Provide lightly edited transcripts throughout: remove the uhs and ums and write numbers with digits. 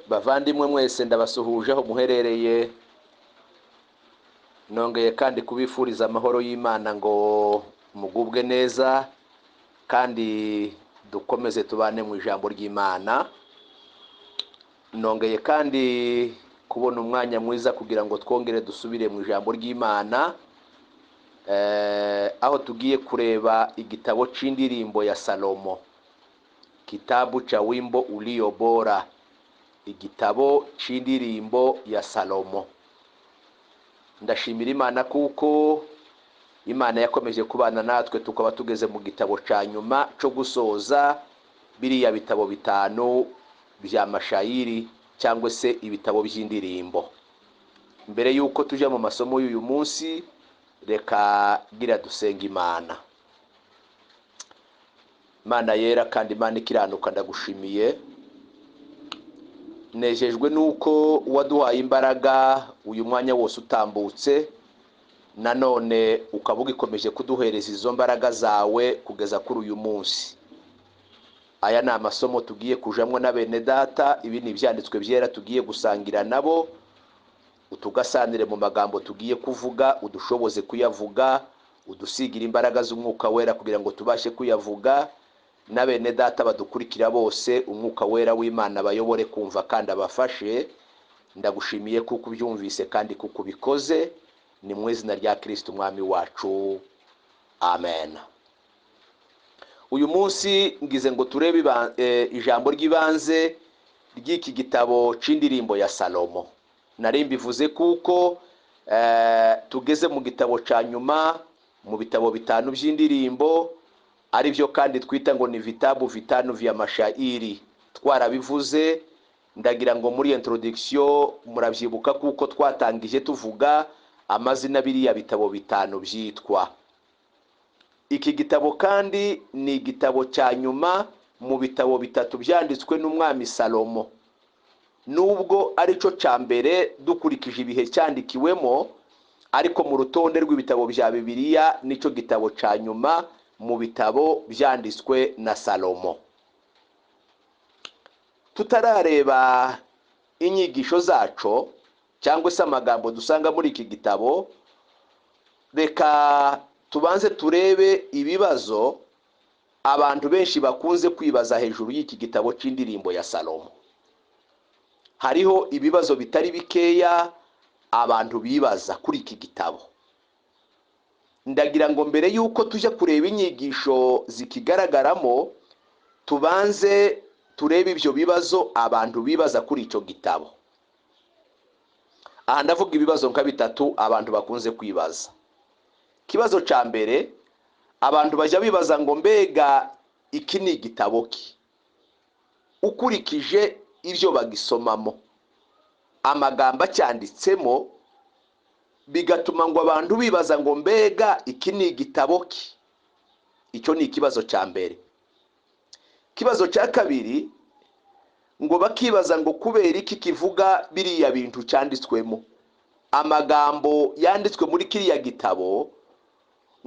Bavandimwe mwese ndabasuhuje aho muherereye, nongeye kandi kubifuriza amahoro y'Imana ngo mugubwe neza kandi dukomeze tubane mu ijambo ry'Imana. Nongeye kandi kubona umwanya mwiza kugira ngo twongere dusubire mu ijambo ry'Imana, aho tugiye kureba igitabo c'indirimbo ya Salomo, kitabu cha wimbo ulio bora, igitabo c'indirimbo ya Salomo. Ndashimira Imana kuko Imana yakomeje kubana natwe tukaba tugeze mu gitabo ca nyuma cyo gusoza biriya bitabo bitanu bya mashayiri cyangwa se ibitabo by'indirimbo. Mbere yuko tujya mu masomo y'uyu munsi, reka gira dusenga Imana. Imana yera kandi Imana ikiranuka, ndagushimiye, nejejwe nuko waduhaye imbaraga uyu mwanya wose utambutse, nanone ukaba ugikomeje kuduhereza izo mbaraga zawe kugeza kuri uyu munsi. Aya ni amasomo tugiye kujamwo na bene data, ibi ni ibyanditswe byera tugiye gusangira nabo, utugasanire mu magambo tugiye kuvuga, udushoboze kuyavuga, udusigira imbaraga z'umwuka wera kugira ngo tubashe kuyavuga, na bene data badukurikira bose umwuka wera w'Imana bayobore kumva kandi abafashe. Ndagushimiye kuko ubyumvise kandi kuko ubikoze, ni mu izina rya Kristo umwami wacu, amen. Uyu munsi ngize ngo turebe ijambo ry'ibanze ry'iki gitabo c'indirimbo ya Salomo. Nari mbivuze kuko tugeze mu gitabo ca nyuma mu bitabo bitanu by'indirimbo, ari byo kandi twita ngo ni vitabu vitanu vya mashairi. Twarabivuze, ndagira ngo muri introduction murabyibuka kuko twatangije tuvuga amazina biriya bitabo bitanu byitwa. Iki gitabo kandi ni igitabo cya nyuma mu bitabo bitatu byanditswe n'umwami Salomo, nubwo ari cyo cya mbere dukurikije ibihe cyandikiwemo, ariko mu rutonde rw'ibitabo bya Bibiliya nicyo gitabo cya nyuma mu bitabo byanditswe na Salomo. Tutarareba inyigisho zaco cyangwa se amagambo dusanga muri iki gitabo, reka tubanze turebe ibibazo abantu benshi bakunze kwibaza hejuru y'iki gitabo c'indirimbo ya Salomo. Hariho ibibazo bitari bikeya abantu bibaza kuri iki gitabo. Ndagira ngo mbere yuko tujya kureba inyigisho zikigaragaramo, tubanze turebe ibyo bibazo abantu bibaza kuri icyo gitabo. Aha ndavuga ibibazo nka bitatu abantu bakunze kwibaza. Kibazo ca mbere, abantu bajya bibaza ngo mbega iki ni igitabo ki? Ukurikije ibyo bagisomamo, amagambo acyanditsemo, bigatuma ngo abantu bibaza ngo mbega iki ni igitabo ki? Icyo ni ikibazo ca mbere. Kibazo ca kabiri, ngo bakibaza ngo kubera iki kivuga biriya bintu cyanditswemo, amagambo yanditswe muri kiriya gitabo,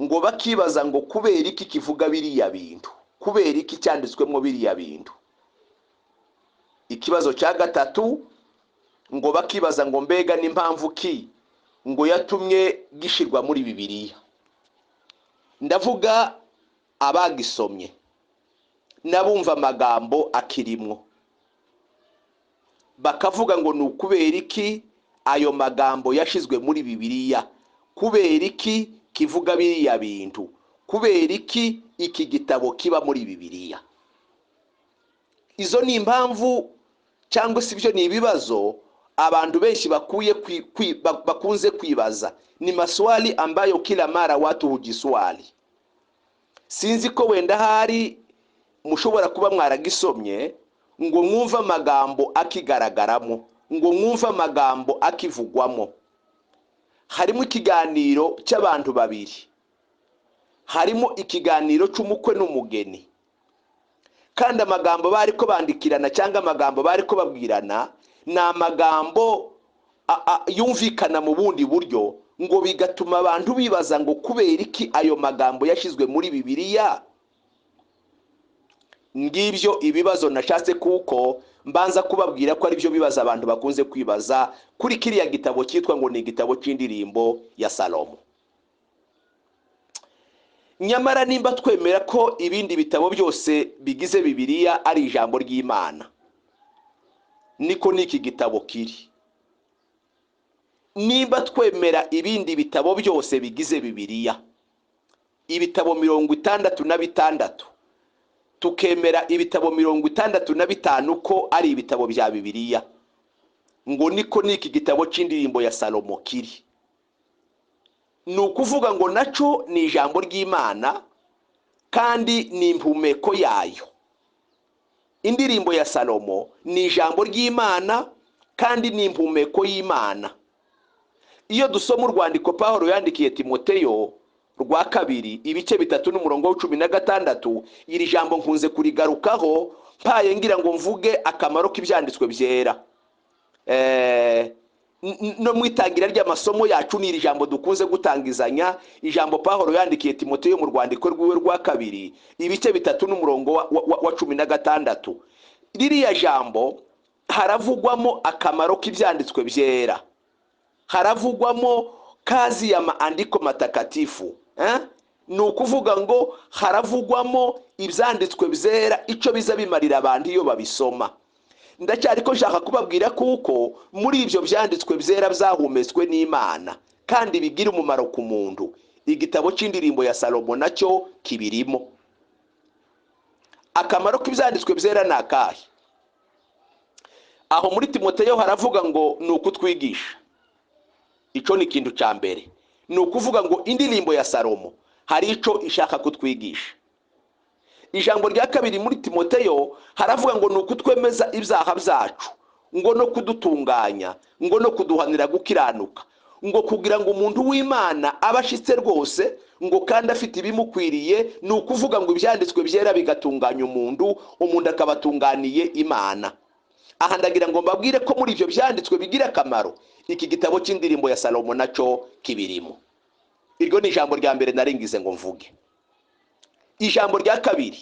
ngo bakibaza ngo kubera iki kivuga biriya bintu, kubera iki cyanditswemo biriya bintu. Ikibazo cya gatatu, ngo bakibaza ngo mbega n'impamvu ki ngo yatumye gishirwa muri Bibiliya. Ndavuga abagisomye n'abumva amagambo akirimwo, bakavuga ngo ni ukubera iki ayo magambo yashizwe muri Bibiliya, kubera iki kivuga biriya bintu, kubera iki iki gitabo kiba muri Bibiliya. Izo ni impamvu cyangwa se ibyo ni ibibazo abantu benshi bakunze kwibaza. Ni maswali ambayo kila mara watu hujiswali. Sinzi ko wenda hari mushobora kuba mwaragisomye ngo mwumva amagambo akigaragaramo, ngo mwumva amagambo akivugwamo. Harimo ikiganiro cy'abantu babiri, harimo ikiganiro cy'umukwe n'umugeni, kandi amagambo bari ko bandikirana cyangwa amagambo bari ko babwirana ni amagambo yumvikana mu bundi buryo, ngo bigatuma abantu bibaza ngo kubera iki ayo magambo yashizwe muri Bibiliya. ngibyo ibibazo nashatse kuko mbanza kubabwira ko ari byo bibazo abantu bakunze kwibaza kuri kiriya gitabo cyitwa ngo ni igitabo cy'indirimbo ya Salomo. Nyamara nimba twemera ko ibindi bitabo byose bigize Bibiliya ari ijambo ry'Imana, niko n'iki gitabo kiri. Nimba twemera ibindi bitabo byose bigize Bibiliya, ibitabo 66, tukemera ibitabo 65 ko ari ibitabo bya Bibiliya, ngo niko n'iki gitabo cy'indirimbo ya Salomo kiri. Ni ukuvuga ngo naco ni ijambo ry'Imana kandi ni impumeko yayo. Indirimbo ya Salomo ni ijambo ry'Imana kandi ni impumeko y'Imana. Iyo dusoma urwandiko Pawulo yandikiye Timoteyo rwa 2 ibice 3 n'umurongo wa 16, iri jambo nkunze kurigarukaho mpaye ngira ngo mvuge akamaro k'ibyanditswe byera. No mwitangira ry'amasomo yacu ni iri jambo dukunze gutangizanya, ijambo Pawulo yandikiye Timoteyo mu rwandiko rwiwe rwa 2 ibice 3 n'umurongo wa 16. Ririya jambo haravugwamo akamaro k'ibyanditswe byera, haravugwamo kazi ya maandiko matakatifu. Ni ukuvuga ngo haravugwamo ibyanditswe byera icyo biza bimarira abantu iyo babisoma. Ndacyari ko nshaka kubabwira kuko muri ibyo byanditswe byera byahumetswe n'Imana kandi bigira umumaro ku muntu, igitabo cy'indirimbo ya Salomo nacyo kibirimo. Akamaro k'ibyanditswe byera ni akahe? Aho muri Timoteyo haravuga ngo ni ukutwigisha. Ico ni ikintu cya mbere. Ni ukuvuga ngo indirimbo ya Salomo hari ico ishaka kutwigisha. Ijambo rya 2 muri Timoteyo haravuga ngo ni ukutwemeza ibyaha byacu, ngo no kudutunganya, ngo no kuduhanira gukiranuka, ngo kugira ngo umuntu w'Imana abashitse rwose, ngo kandi afite ibimukwiriye. Ni ukuvuga ngo ibyanditswe byera bigatunganya umuntu akabatunganiye Imana. Aha ndagira ngo mbabwire ko muri ibyo byanditswe bigira akamaro, iki gitabo cy'indirimbo ya Salomo naco kibirimo. Iryo ni ijambo rya mbere naringize ngo mvuge. Ijambo rya 2,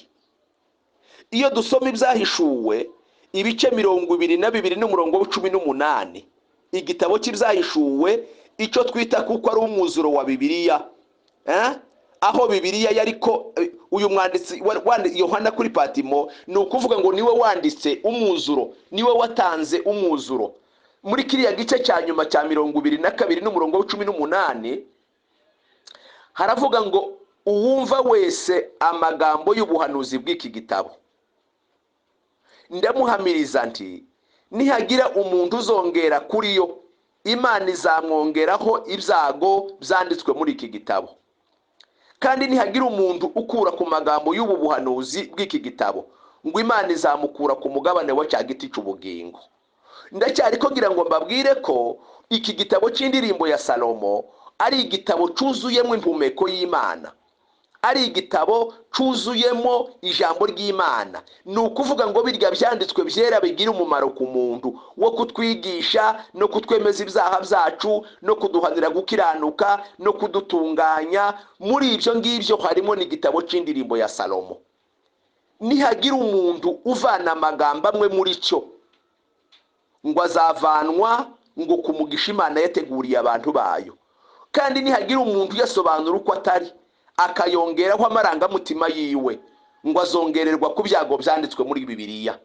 iyo dusoma ibyahishuwe ibice 22 n'umurongo wa 18, igitabo cy'ibyahishuwe icyo twita kuko ari umwuzuro wa Bibiliya, aho Bibiliya yariko uyu mwanditsi Yohana kuri Patimo, ni ukuvuga ngo niwe wanditse umwuzuro, niwe watanze umwuzuro. Muri kiriya gice cya nyuma cya 22 n'umurongo wa 18 haravuga ngo uwumva wese amagambo y'ubuhanuzi bw'iki gitabo, ndamuhamiriza nti nihagira umuntu uzongera kuri yo, Imana izamwongeraho ibyago byanditswe muri iki gitabo. Kandi nihagira umuntu ukura ku magambo y'ubu buhanuzi bw'iki gitabo, ngo Imana izamukura ku mugabane wa cya giti cy'ubugingo. Ndacyari ko ngira ngo mbabwire ko iki gitabo cy'indirimbo ya Salomo ari igitabo cyuzuyemo impumeko y'Imana, ari igitabo cyuzuyemo ijambo ry'Imana. Ni ukuvuga ngo birya byanditswe byera bigira umumaro ku muntu wo kutwigisha no kutwemeza ibyaha byacu, no kuduhanira gukiranuka, no kudutunganya. Muri ibyo ngibyo harimo n'igitabo cy'indirimbo ya Salomo. Nihagira umuntu uvana amagambo amwe muri cyo, ngo azavanwa ngo kumugisha Imana yateguriye abantu bayo. Kandi nihagira umuntu yasobanura uko atari, akayongeraho amarangamutima yiwe, ngo azongererwa ku byago byanditswe muri Bibiliya.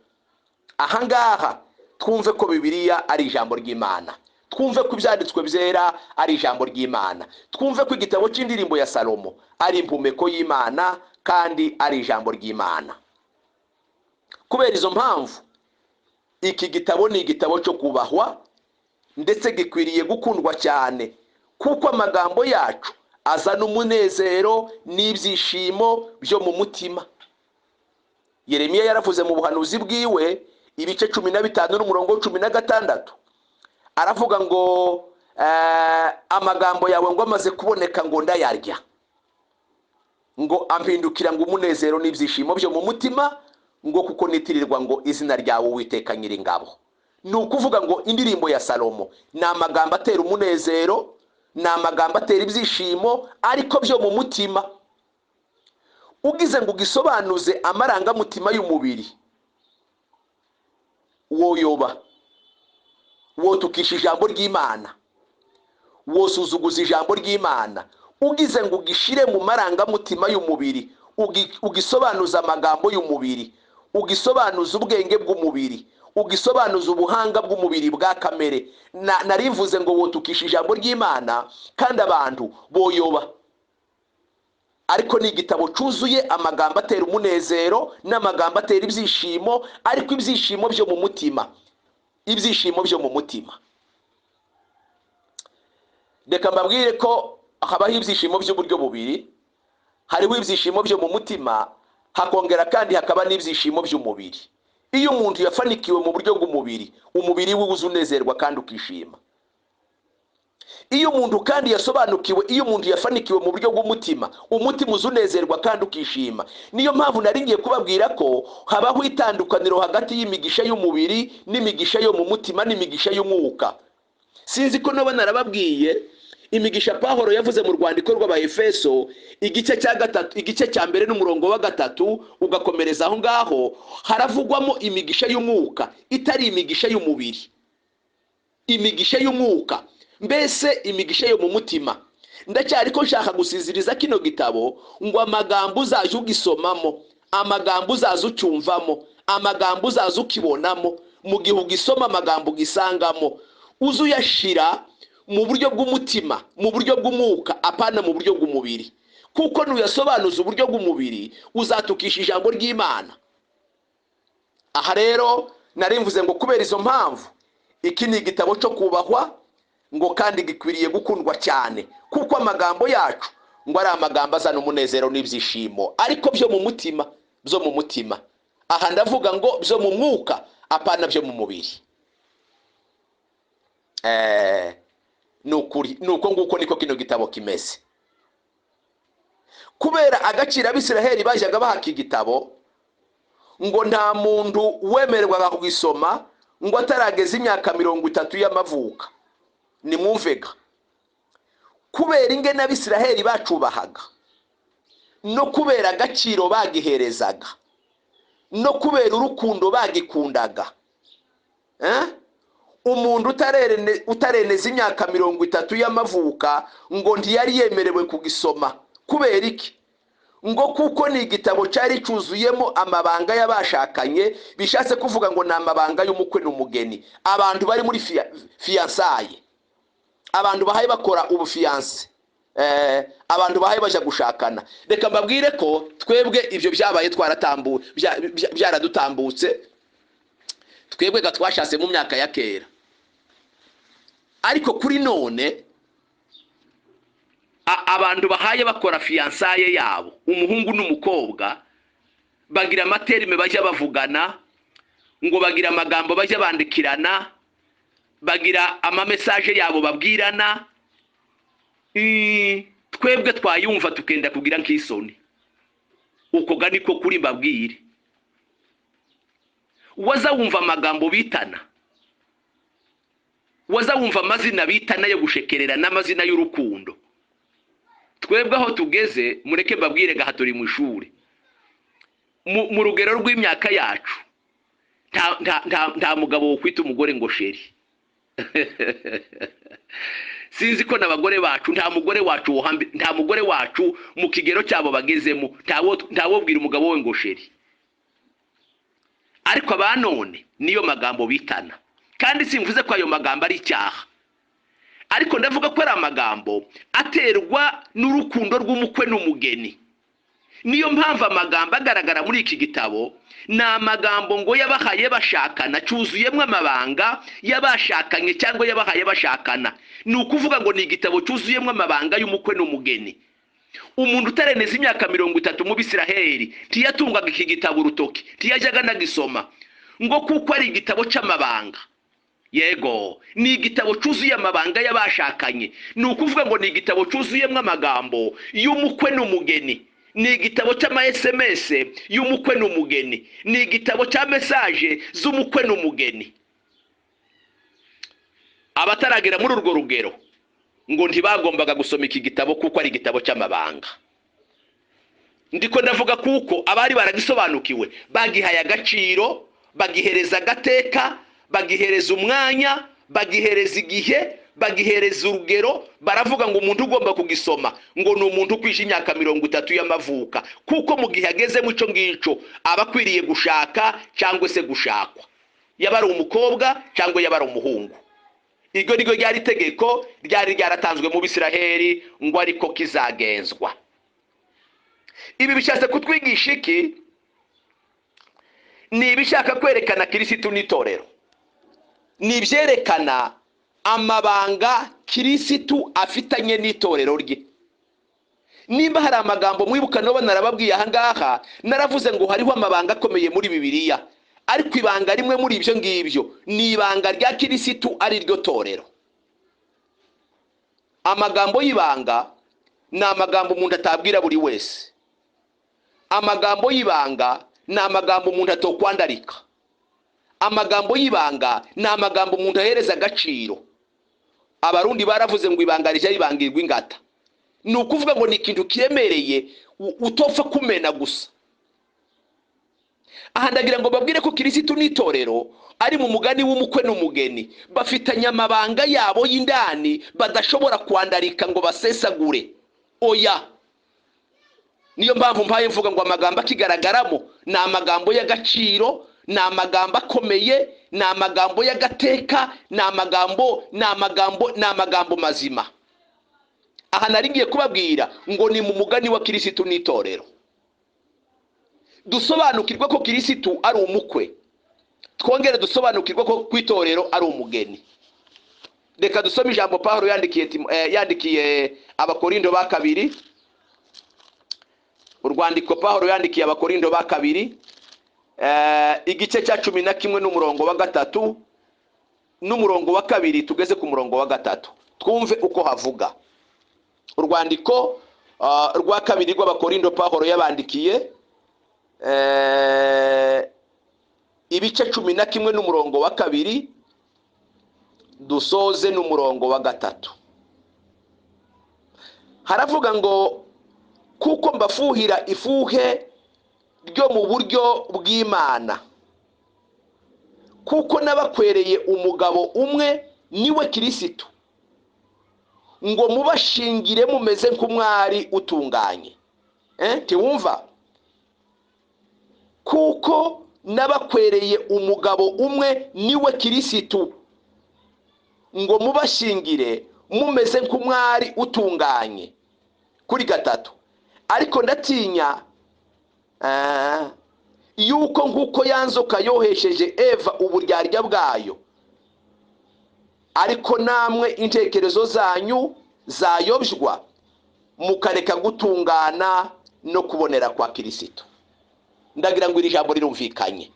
Aha ngaha twumve ko Bibiliya ari ijambo ry'Imana, twumve ko ibyanditswe byera ari ijambo ry'Imana, twumve ko igitabo cy'indirimbo ya Salomo ari impumeko y'Imana kandi ari ijambo ry'Imana. Kubera izo mpamvu iki gitabo ni igitabo cyo kubahwa ndetse gikwiriye gukundwa cyane, kuko amagambo yacu azana umunezero n'ibyishimo byo mu mutima. Yeremiya yaravuze mu buhanuzi bwiwe ibice 15 n'umurongo wa 16, aravuga ngo amagambo yawe ngo amaze kuboneka ngo ndayarya, ngo ampindukira ngo umunezero n'ibyishimo byo mu mutima, ngo kuko nitirirwa ngo izina ryawe Uwiteka Nyiringabo. Ni ukuvuga ngo indirimbo ya Salomo ni amagambo atera umunezero, ni amagambo atera ibyishimo ariko byo mu mutima. ugize ngo ugisobanuze amarangamutima y'umubiri woyoba, wotukisha ijambo ry'Imana, wosuzuguza ijambo ry'Imana. Ugize ngo ugishire mu marangamutima y'umubiri, ugisobanuza amagambo y'umubiri, ugisobanuza ubwenge bw'umubiri, ugisobanuza ubuhanga bw'umubiri bwa kamere, narivuze ngo wotukisha ijambo ry'Imana kandi abantu boyoba. Ariko ni igitabo cyuzuye amagambo atera umunezero n'amagambo atera ibyishimo, ariko ibyishimo byo mu mutima, ibyishimo byo mu mutima. Reka mbabwire ko habaho ibyishimo by'uburyo bubiri. Hariho ibyishimo byo mu mutima, hakongera kandi hakaba n'ibyishimo by'umubiri. Iyo umuntu yafanikiwe mu buryo bw'umubiri, umubiri we uzunezerwa kandi ukishima. Iyo umuntu kandi yasobanukiwe, iyo umuntu yafanikiwe mu buryo bw'umutima, umutima uzunezerwa kandi ukishima. Niyo mpamvu nari ngiye kubabwira ko habaho itandukaniro hagati y'imigisha y'umubiri n'imigisha yo mu mutima n'imigisha y'umwuka. Sinzi ko naba narababwiye imigisha Pawulo yavuze mu rwandiko rw'Abaefeso igice cya gatatu, igice cya mbere n'umurongo wa 3 ugakomereza aho ngaho, haravugwamo imigisha y'umwuka itari imigisha y'umubiri, imigisha y'umwuka, mbese imigisha yo mu mutima. Ndacyari ko nshaka gusiziriza kino gitabo ngo amagambo uzaje ugisomamo, amagambo uzaza ucyumvamo, amagambo uzaza ukibonamo, mu gihe ugisoma amagambo ugisangamo, uzuyashira mu buryo bw'umutima, mu buryo bw'umwuka, apana mu buryo bw'umubiri. Kuko nuyasobanuza uburyo bw'umubiri uzatukisha ijambo ry'Imana. Aha rero narimvuze ngo kubera izo mpamvu iki ni igitabo cyo kubahwa, ngo kandi gikwiriye gukundwa cyane, kuko amagambo yacu ngo ari amagambo azana umunezero n'ibyishimo, ariko byo mu mutima, byo mu mutima. Aha ndavuga ngo byo mu mwuka, apana byo mu mubiri. Nuko nguko niko kino gitabo kimeze. Kubera agaciro Abisiraheli bajyaga bahaka igitabo, ngo nta muntu wemererwaga kugisoma ngo atarageza imyaka 30 y'amavuka. Ni mwumvega kubera ingene Abisiraheli bacubahaga, no kubera agaciro bagiherezaga, no kubera urukundo bagikundaga. Umuntu utareneza imyaka 30 y'amavuka ngo ntiyari yemerewe kugisoma. Kubera iki? Ngo kuko ni igitabo cyari cyuzuyemo amabanga y'abashakanye, bishatse kuvuga ngo ni amabanga y'umukwe n'umugeni, abantu bari muri fiançailles, abantu bahaye bakora ubufiance, abantu bahaye baje gushakana. Reka mbabwire ko twebwe ibyo byabaye byaradutambutse, twebwe gatwashatse mu myaka ya kera. Ariko kuri none abantu bahaye bakora fiançailles yabo, umuhungu n'umukobwa, bagira amaterime bajya bavugana, ngo bagira amagambo bajya bandikirana, bagira ama message yabo babwirana. Twebwe twayumva tukenda kugira nk'isoni. Uko gani ko kuri mbabwire. Waza wumva amagambo bitana, waza wumva amazina bitana yo gushekerera n'amazina y'urukundo. Twebwe aho tugeze, mureke mbabwire gahaturi mu ishuri, mu rugero rw'imyaka yacu, nta mugabo wo kwita umugore ngo sheri. Sinzi ko n'abagore bacu, nta mugore wacu mu kigero cyabo bagezemo ntawo bwira umugabo we ngo sheri. Ariko abanone niyo magambo bitana, kandi simvuze ko ayo magambo ari icyaha, ariko ndavuga ko ari amagambo aterwa n'urukundo rw'umukwe n'umugeni. Niyo mpamvu amagambo agaragara muri iki gitabo ni amagambo ngo yabahaye bashakana, cyuzuyemo amabanga y'abashakanye cyangwa yabahaye bashakana. Ni ukuvuga ngo ni igitabo cyuzuyemo amabanga y'umukwe n'umugeni. Umuntu utareneza imyaka 30 mu Bisiraheli ntiyatungaga iki gitabo urutoki, ntiyajyaga nagisoma, ngo kuko ari igitabo cy'amabanga. Yego, ni igitabo cyuzuye amabanga y'abashakanye. Ni ukuvuga ngo ni igitabo cyuzuyemo amagambo y'umukwe n'umugeni. Ni igitabo cy'ama SMS y'umukwe n'umugeni. Ni igitabo cya message z'umukwe n'umugeni. Abataragera muri urwo rugero ngo ntibagombaga gusoma iki gitabo kuko ari igitabo cy'amabanga. ndiko ndavuga kuko abari baragisobanukiwe bagihaye agaciro, bagihereza agateka, bagihereza umwanya, bagihereza igihe, bagihereza urugero. Baravuga ngo umuntu ugomba kugisoma ngo ni umuntu ukwije imyaka 30 y'amavuka, kuko mu gihe ageze mu cyo ngico aba akwiriye gushaka cyangwa se gushakwa, yaba ari umukobwa cyangwa yaba ari umuhungu. Iryo niryo ryari itegeko ryari ryaratanzwe mu Bisiraheli ngo ariko kizagenzwa. Ibi bishatse kutwigisha iki? Ni ibishaka kwerekana Kristo n'itorero, ni ibyerekana amabanga Kristo afitanye n'itorero rye. Nimba hari amagambo mwibuka no narababwiye aha ngaha, naravuze ngo hariho amabanga akomeye muri Bibiliya, ariko ibanga rimwe muri ibyo ngibyo ni ibanga rya Kristo, ari ryo torero. Amagambo y'ibanga ni amagambo umuntu atabwira buri wese. Amagambo y'ibanga ni amagambo umuntu atokwandarika. Amagambo y'ibanga ni amagambo umuntu ahereza agaciro. Abarundi baravuze ngo ibanga rije ribangirwa ingata. Ni ukuvuga ngo ni ikintu kiremereye utopfa kumena gusa. Aha ndagira ngo babwire ko Kristo n'itorero ari mu mugani w'umukwe n'umugeni, bafitanye amabanga yabo y'indani badashobora kwandarika ngo basesagure. Oya, niyo mpamvu mpaye mvuga ngo amagambo akigaragaramo ni amagambo y'agaciro, ni amagambo akomeye, ni amagambo y'agateka, ni amagambo mazima. Aha nari ngiye kubabwira ngo ni mu mugani wa Kristo n'itorero. Dusobanukirwa ko Kristo ari umukwe, twongere dusobanukirwa ko kwitorero ari umugeni. Reka dusome ijambo Pawulo yandikiye Abakorindo ba kabiri. Urwandiko Pawulo yandikiye Abakorindo ba kabiri, igice cya 11 n'umurongo wa 3 n'umurongo wa 2 tugeze ku murongo wa 3. Twumve uko havuga. Urwandiko rwa kabiri rw'Abakorindo Pawulo yabandikiye, ibice 11 n'umurongo wa 2 dusoze n'umurongo wa 3. Haravuga ngo kuko mbafuhira ifuhe ryo mu buryo bw'Imana, kuko nabakwereye umugabo umwe niwe Kristo, ngo mubashingire mumeze nk'umwari utunganye. Tiwumva? Kuko nabakwereye umugabo umwe niwe Kristo, ngo mubashingire mumeze nk'umwari utunganye. Kuri 3, ariko ndatinya yuko nkuko yanzoka yohesheje Eva uburyarya bwayo, ariko namwe intekerezo zanyu zayobywa mukareka gutungana no kubonera kwa Kristo. Ndagira ngo iri jambo rirumvikanye.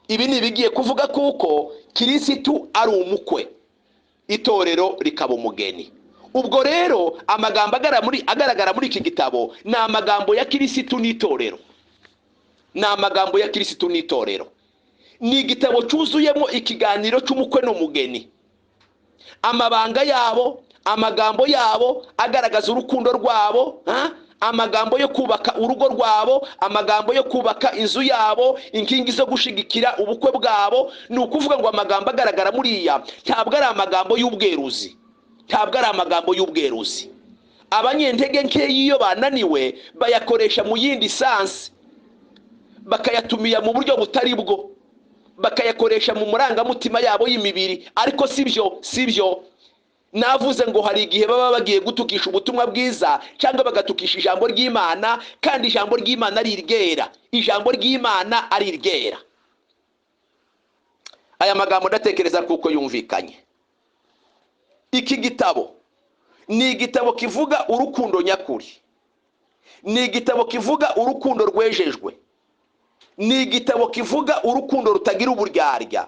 Ibi ni bigiye kuvuga kuko Kristo ari umukwe, itorero rikaba umugeni. Ubwo rero amagambo agaragara muri iki gitabo ni amagambo ya Kristo n'itorero. Ni amagambo ya Kristo n'itorero. Ni igitabo cyuzuyemo ikiganiro cy'umukwe n'umugeni. Amabanga yabo, amagambo yabo agaragaza urukundo rwabo, amagambo yo kubaka urugo rwabo, amagambo yo kubaka inzu yabo, inkingi zo gushigikira ubukwe bwabo. Ni ukuvuga ngo amagambo agaragara muri iya ntabwo ari amagambo y'ubweruzi, ntabwo ari amagambo y'ubweruzi. Abanyentege nke iyo bananiwe bayakoresha mu yindi sansi, bakayatumiya mu buryo butari bwo, bakayakoresha mu murangamutima yabo y'imibiri. Ariko sibyo. Navuze ngo hari igihe baba bagiye gutukisha ubutumwa bwiza cyangwa bagatukisha ijambo ry'Imana, kandi ijambo ry'Imana ari iryera. Ijambo ry'Imana ari iryera. Aya magambo ndatekereza kuko yumvikanye. Iki gitabo ni igitabo kivuga urukundo nyakuri, ni igitabo kivuga urukundo rwejejwe, ni igitabo kivuga urukundo rutagira uburyarya,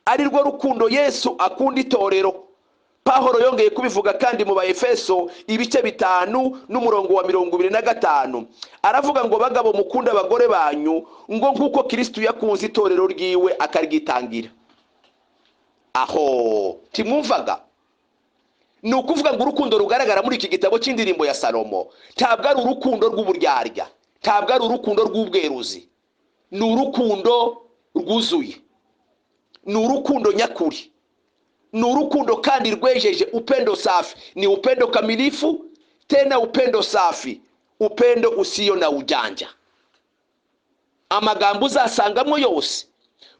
ari rwo rukundo Yesu akunda itorero. Pawulo yongeye kubivuga kandi mu Baefeso ibice 5 n'umurongo wa 25, aravuga ngo bagabo mukunda abagore banyu ngo nkuko Kristo yakunze itorero ryiwe akaryitangira. Aho timumvaga? Ni ukuvuga ngo urukundo rugaragara muri iki gitabo cy'indirimbo ya Salomo ntabwo ari urukundo rw'uburyarya, ntabwo ari urukundo rw'ubweruzi, ni urukundo rwuzuye, ni urukundo nyakuri, ni urukundo kandi rwejeje, upendo safi, ni upendo kamilifu, tena upendo safi, upendo usio na ujanja. Amagambo uzasangamo yose,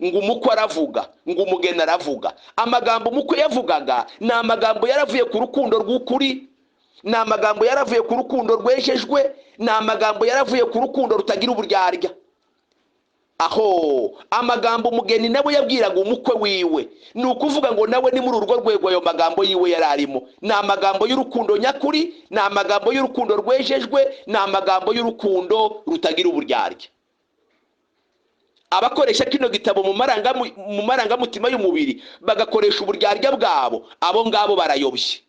ngo umukwe aravuga, ngo umugeni aravuga. Amagambo umukwe yavugaga ni amagambo yaravuye ku rukundo rw'ukuri, ni amagambo yaravuye ku rukundo rwejejwe, ni amagambo yaravuye ku rukundo rutagira uburyarya. Aho amagambo umugeni nawe yabwiraga umukwe wiwe, ni ukuvuga ngo nawe ni muri urwo rwego ayo magambo yiwe yararimo. Ni amagambo y'urukundo nyakuri, ni amagambo y'urukundo rwejejwe, ni amagambo y'urukundo rutagira uburyarya. Abakoresha kino gitabo mu marangamutima y'umubiri bagakoresha uburyarya bwabo, abo ngabo barayobye.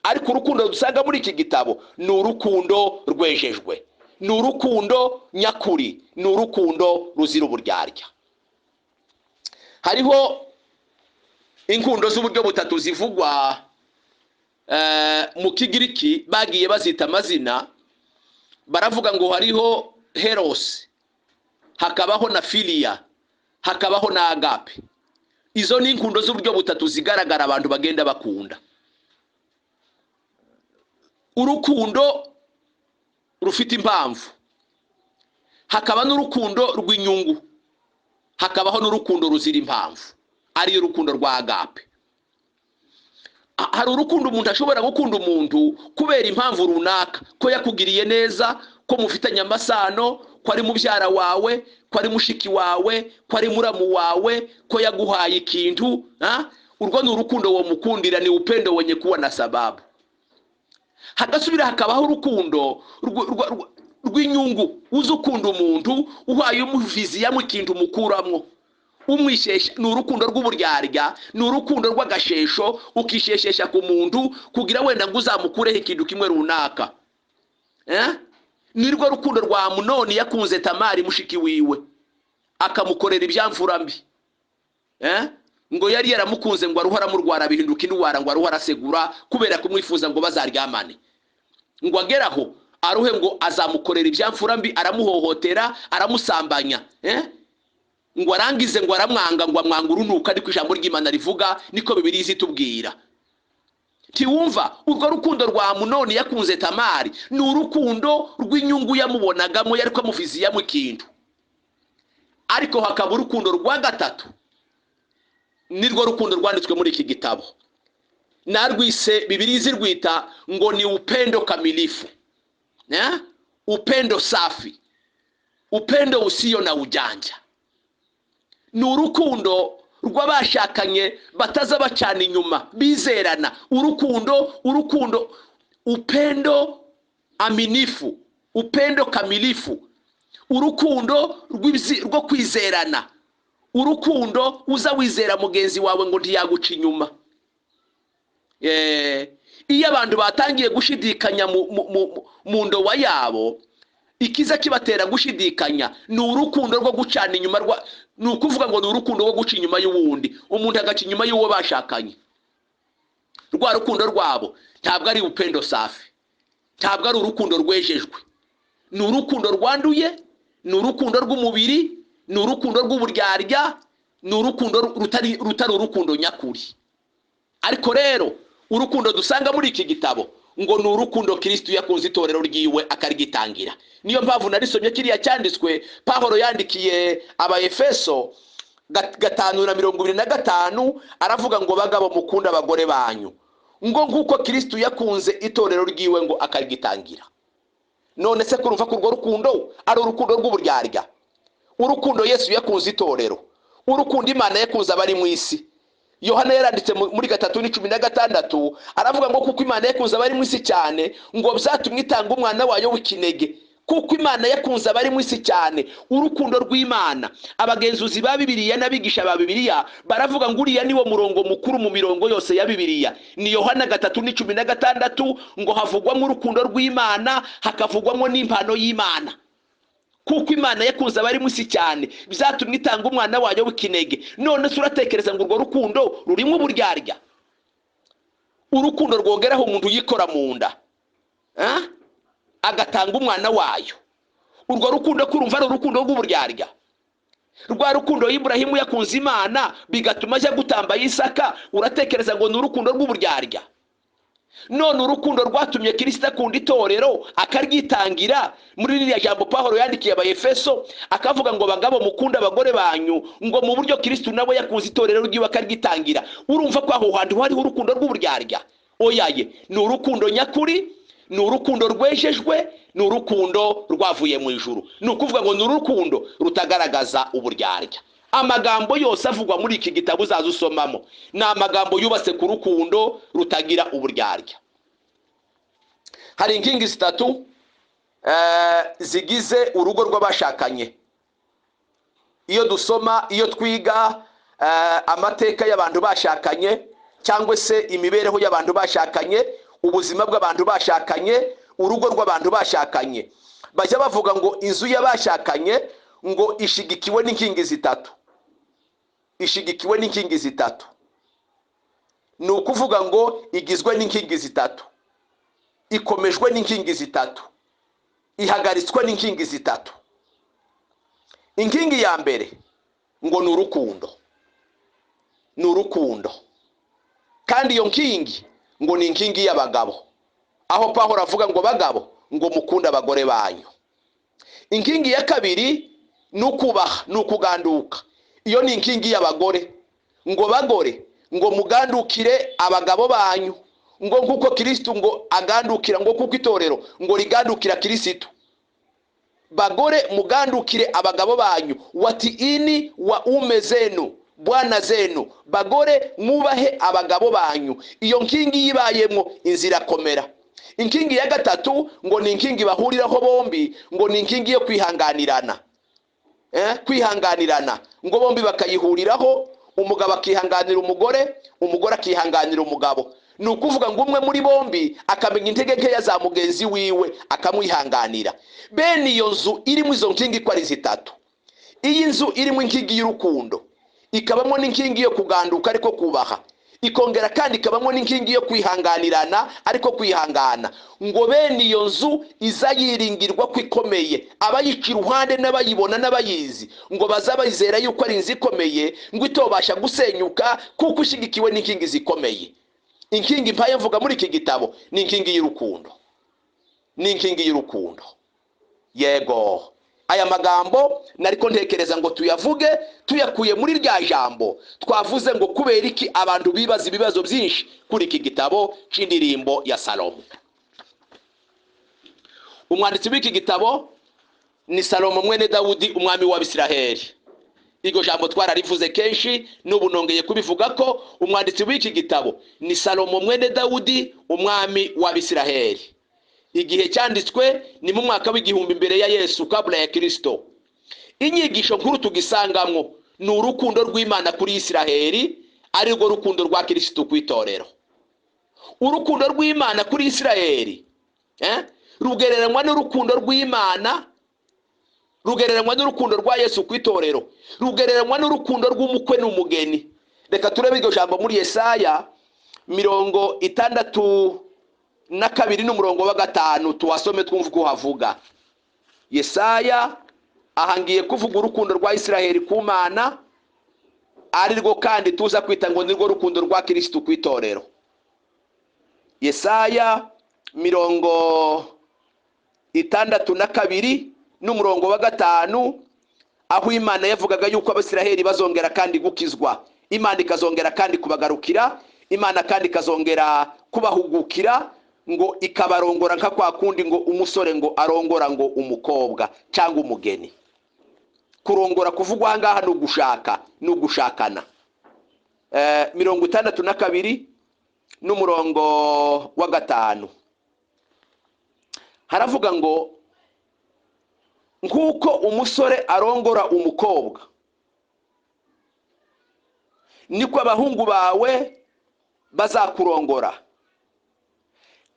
Ariko urukundo dusanga muri iki gitabo ni urukundo rwejejwe, ni urukundo nyakuri, ni urukundo ruzira uburyarya. Hariho inkundo z'uburyo butatu zivugwa mu Kigiriki, bagiye bazita amazina. Baravuga ngo hariho Heros, hakabaho na Filia, hakabaho na Agape. Izo ni inkundo z'uburyo butatu zigaragara abantu bagenda bakunda. Urukundo rufite impamvu, hakaba n'urukundo rw'inyungu, hakabaho n'urukundo ruzira impamvu, ari urukundo rwa Agape. Hari urukundo umuntu ashobora gukunda umuntu kubera impamvu runaka, ko yakugiriye neza, ko mufitanye amasano, ko ari mubyara wawe, ko ari mushiki wawe, ko ari muramu wawe, ko yaguhaye ikintu. Urwo ni urukundo wo mukundira, ni upendo wenye kuwa na sababu. Hagasubira hakabaho urukundo rw'inyungu, uzukunda umuntu uhaye umuviziya mu kintu mukuramwo, umwishesha. Ni urukundo rw'uburyarya, ni urukundo rw'agashesho, ukisheshesha ku muntu kugira wenda ngo uzamukureho ikintu kimwe runaka. Ni rwo rukundo rwa Amunoni yakunze Tamari mushiki wiwe, akamukorera ibyamfura mbi. Ngo yari yaramukunze ngo aruhara murwara bihinduka indwara, ngo aruhara asegura kubera kumwifuza ngo bazaryamane. Ngo ageraho aruhe ngo azamukorera ibyamfura mbi, aramuhohotera, aramusambanya. Ngo arangize ngo aramwanga, ngo amwanga urunuka, ariko ijambo ry'Imana rivuga niko Bibiliya itubwira. Tiwumva urwo rukundo rwa Amunoni yakunze Tamari ni urukundo rw'inyungu yamubonagamo, yari ko amuviziya mu kintu. Ariko hakaba urukundo rwa gatatu, nirwo rukundo rwanditswe muri iki gitabo, narwise Bibiliya zirwita ngo ni upendo kamilifu, upendo safi, upendo usio na ujanja. Ni urukundo rw'abashakanye bataza bacana inyuma, bizerana. Urukundo upendo aminifu, upendo kamilifu, urukundo rwo kwizerana, urukundo uza wizera mugenzi wawe ngo ntiyaguca inyuma. Iyo abantu batangiye gushidikanya mu ndowa yabo, ikiza kibatera gushidikanya ni urukundo rwo gucana inyuma. Ni ukuvuga ngo ni urukundo rwo guca inyuma y'uwundi, umuntu agaca inyuma y'uwo bashakanye. Rwa rukundo rwabo ntabwo ari upendo safi, ntabwo ari urukundo rwejejwe, ni urukundo rwanduye, ni urukundo rw'umubiri, ni urukundo rw'uburyarya, ni urukundo rutari urukundo nyakuri. Ariko rero urukundo dusanga muri iki gitabo ngo ni urukundo Kristo yakunze itorero ryiwe akarigitangira. Niyo mpamvu narisomye kiriya cyanditswe Pawulo yandikiye Abaefeso 5:25, aravuga ngo bagabo mukunda abagore banyu ngo nguko Kristo yakunze itorero ryiwe ngo akarigitangira. None se kurumva ko urwo rukundo ari urukundo rw'uburyarya? Urukundo Yesu yakunze itorero, urukundo Imana yakunze abari mu isi. Yohana yaranditse muri 3:16 aravuga ngo kuko Imana yakunze abari mu isi cyane ngo byatumwe itanga umwana wayo w'ikinege. Kuko Imana yakunze abari mu isi cyane, urukundo rw'Imana. Abagenzuzi ba Bibiliya n'abigisha ba Bibiliya baravuga ngo uriya niwo murongo mukuru mu mirongo yose ya Bibiliya. Ni Yohana 3:16 ngo havugwamo urukundo rw'Imana, hakavugwamo n'impano y'Imana. Kuko Imana yakunze abari mu isi cyane byatumwe itanga umwana wayo w'ikinege. None suratekereza ngo urwo rukundo rurimo uburyarya? Urukundo rwogeraho umuntu yikora mu nda, agatanga umwana wayo. urwo rukundo kurumva ari urukundo rw'uburyarya, rwa rukundo Iburahimu yakunze Imana bigatuma ajya gutamba Isaka, uratekereza ngo ni urukundo rw'uburyarya? None urukundo rwatumye Kristo akunda itorero akaryitangira. Muri ririya jambo Pawulo yandikiye Abaefeso akavuga ngo bagabo mukunda abagore banyu, ngo mu buryo Kristo nabo yakunze itorero ryiwe akaryitangira. Urumva ko aho hantu hariho urukundo rw'uburyarya? Oyaye, ni urukundo nyakuri, ni urukundo rwejejwe, ni urukundo rwavuye mu ijuru. Ni ukuvuga ngo ni urukundo rutagaragaza uburyarya. Amagambo yose avugwa muri iki gitabo uzaza usomamo ni amagambo yubatse ku rukundo rutagira uburyarya. Hari inkingi zitatu zigize urugo rw'abashakanye. Iyo dusoma, iyo twiga amateka y'abantu bashakanye cyangwa se imibereho y'abantu bashakanye, ubuzima bw'abantu bashakanye, urugo rw'abantu bashakanye, bajya bavuga ngo inzu y'abashakanye ngo ishigikiwe n'inkingi zitatu. Ishigikiwe n'inkingi zitatu. Ni ukuvuga ngo igizwe n'inkingi zitatu, ikomejwe n'inkingi zitatu, ihagaritswe n'inkingi zitatu. Inkingi ya mbere ngo ni urukundo. Ni urukundo. Kandi iyo nkingi ngo ni inkingi y'abagabo, aho Pawulo avuga ngo bagabo ngo mukunda abagore banyu. Inkingi ya kabiri ni ukubaha, ni ukuganduka. Iyo ni inkingi y'abagore, ngo bagore ngo mugandukire abagabo banyu, ngo nkuko Kristo ngo agandukira, ngo kuko itorero ngo rigandukira Kristo. Bagore mugandukire abagabo banyu, watiini wa ume zenu, bwana zenu. Bagore mwubahe abagabo banyu. Iyo nkingi yibayemo inzira komera. Inkingi ya gatatu ngo ni inkingi bahuriraho bombi, ngo ni inkingi yo kwihanganirana. Kwihanganirana ngo bombi bakayihuriraho, umugabo akihanganira umugore, umugore akihanganira umugabo. Ni ukuvuga ngo umwe muri bombi akamenya intege nkeya za mugenzi wiwe akamwihanganira. Bene iyo nzu irimo izo nkingi ko ari zitatu. Iyi nzu irimo inkingi y'urukundo, ikabamo n'inkingi yo kuganduka ariko kubaha, ikongera kandi ikabamo n'inkingi yo kwihanganirana ariko kwihangana. Ngo bene iyo nzu iza yiringirwa ko ikomeye, abayica iruhande n'abayibona n'abayizi ngo bazabayizera yuko ari inzu ikomeye, ngo itobasha gusenyuka kuko ishigikiwe n'inkingi zikomeye. Inkingi mpaye mvuga muri iki gitabo ni inkingi y'urukundo. Ni inkingi y'urukundo. Yego, aya magambo nariko ntekereza ngo tuyavuge tuyakuye muri rya jambo twavuze ngo kubera iki abantu bibaza ibibazo byinshi kuri iki gitabo c'indirimbo ya Salomo. Umwanditsi w'iki gitabo ni Salomo mwene Dawudi, umwami wa Bisiraheli. Iryo jambo twararivuze kenshi, n'ubu nongeye kubivuga ko umwanditsi w'iki gitabo ni Salomo mwene Dawudi, umwami wa Bisiraheli. Igihe cyanditswe ni mu mwaka w'igihumbi mbere ya Yesu, kabla ya Kristo. Inyigisho nkuru tugisangamwo ni urukundo rw'Imana kuri Isiraheli, ari rwo rukundo rwa Kristo ku itorero. Urukundo rw'Imana kuri Isiraheli rugereranywa n'urukundo rw'Imana, rugereranywa n'urukundo rwa Yesu ku itorero, rugereranywa n'urukundo rw'umukwe n'umugeni. Reka turebe iryo jambo muri Yesaya 62 n'umurongo wa 5, tuwasome twumva uko havuga. Yesaya ahangiye kuvuga urukundo rwa Isiraheli ku Mana, ari rwo kandi tuza kwita ngo ni rwo rukundo rwa Kristo ku itorero. Yesaya 62 n'umurongo wa 5, aho Imana yavugaga yuko Abisiraheli bazongera kandi gukizwa, Imana ikazongera kandi kubagarukira, Imana kandi ikazongera kubahugukira, ngo ikabarongora nka kwa kundi ngo umusore ngo arongora ngo umukobwa cyangwa umugeni. Kurongora kuvugwa ahangaha no gushaka, no gushakana. 62 n'umurongo wa 5 haravuga ngo nkuko umusore arongora umukobwa, niko abahungu bawe bazakurongora,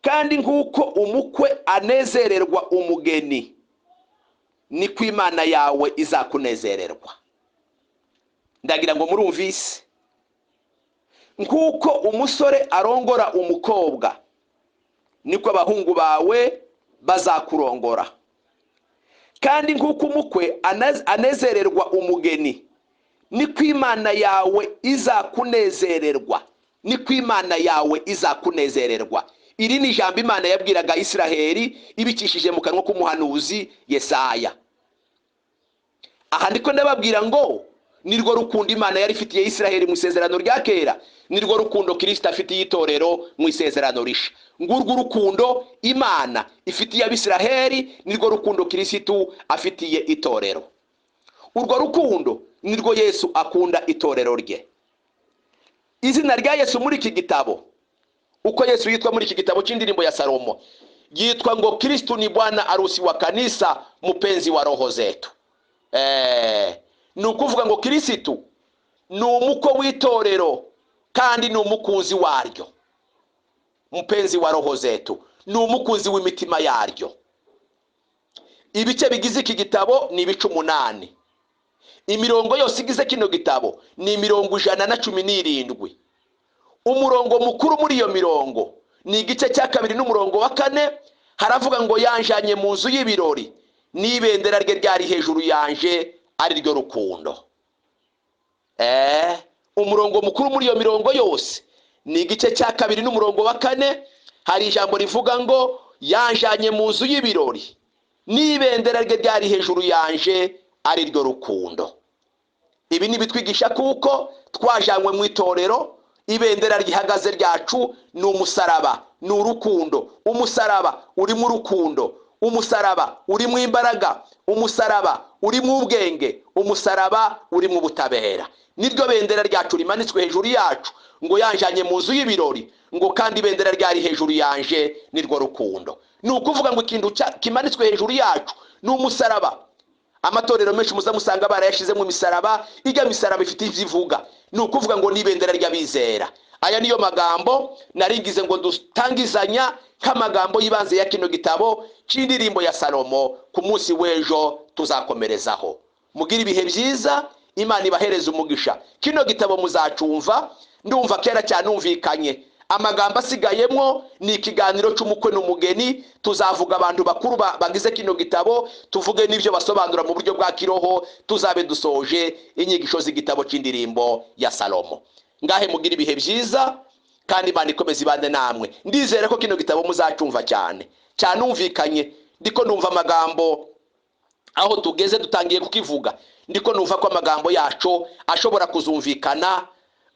kandi nkuko umukwe anezererwa umugeni, niko Imana yawe izakunezererwa. Ndagira ngo murumvise, nkuko umusore arongora umukobwa, niko abahungu bawe bazakurongora, kandi nk'uko umukwe anezererwa umugeni, niko Imana yawe izakunezererwa. Niko Imana yawe izakunezererwa. Iri ni ijambo Imana yabwiraga Isiraheli ibikishije mu kanwa k'umuhanuzi Yesaya. Aha ndiko ndababwira ngo nirwo rukundo Imana yari ifitiye Isiraheli mu isezerano rya kera, nirwo rukundo Kristo afitiye itorero mu isezerano risha. Ngurwo rukundo Imana ifitiye Abisiraheli, nirwo rukundo Kristo afitiye itorero. Urwo rukundo nirwo Yesu akunda itorero rye. Izina rya Yesu muri iki gitabo, uko Yesu yitwa muri iki gitabo cy'indirimbo ya Salomo, yitwa ngo Kristo ni bwana arusi wa kanisa, mpenzi wa roho zetu. Ni ukuvuga ngo Kristo ni umukwe w'itorero kandi ni umukunzi waryo. Mpenzi wa roho zetu, ni umukunzi w'imitima yaryo. Ibice bigize iki gitabo ni ibice 8. Imirongo yose igize kino gitabo ni imirongo 117. Umurongo mukuru muri iyo mirongo ni igice cya 2 n'umurongo wa 4. Haravuga ngo yanjanye mu nzu y'ibirori, n'ibendera rye ryari hejuru yanje, ari ryo rukundo. Umurongo mukuru muri iyo mirongo yose ni igice cya 2 n'umurongo wa 4. Hari ijambo rivuga ngo yanjanye mu nzu y'ibirori, n'ibendera rye ryari hejuru yanje, ari ryo rukundo. Ibi ni bitwigisha kuko twajanywe mu itorero. Ibendera rihagaze ryacu ni umusaraba, ni urukundo. Umusaraba uri mu rukundo, umusaraba uri mu imbaraga, umusaraba uri mu ubwenge, umusaraba uri mu butabera. Niryo bendera ryacu rimanitswe hejuru yacu, ngo yanjanye mu nzu y'ibirori, ngo kandi ibendera ryari hejuru yanje nirwo rukundo. Ni ukuvuga ngo ikintu kimanitswe hejuru yacu ni umusaraba. Amatorero menshi muzamusanga barayashize mu misaraba, ijya misaraba ifite ivyivuga. Ni ukuvuga ngo nibendera ry'abizera. Aya niyo magambo naringize ngo dutangizanya nk'amagambo yibanze ya kino gitabo cy'indirimbo ya Salomo. Ku munsi w'ejo tuzakomerezaho. Mugira ibihe byiza, Imana ibahereza umugisha. Kino gitabo muzacumva, ndumva kera cyane umvikanye. Amagambo asigayemo ni ikiganiro cy'umukwe n'umugeni. Tuzavuga abantu bakuru bagize kino gitabo, tuvuge n'ibyo basobanura mu buryo bwa kiroho. Tuzabe dusoje inyigisho z'igitabo cy'indirimbo ya Salomo. Ngahe mugira ibihe byiza kandi Imana ikomeze ibane namwe. Ndizere ko kino gitabo muzacumva cyane umvikanye. Ndiko numva amagambo aho tugeze dutangiye kukivuga, ndiko numva ko amagambo yacu ashobora kuzumvikana.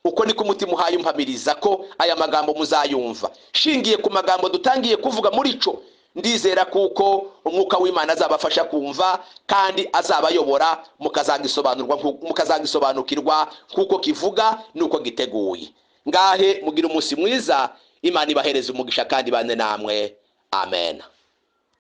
Uko niko umutima uhaye umpamiriza ko aya magambo muzayumva. Shingiye ku magambo dutangiye kuvuga muri ico, ndizera kuko umwuka w'Imana azabafasha kumva kandi azabayobora mukazagisobanukirwa kuko kivuga nuko giteguye. Ngahe mugira umunsi mwiza, Imana ibahereze umugisha kandi bane namwe. Amen.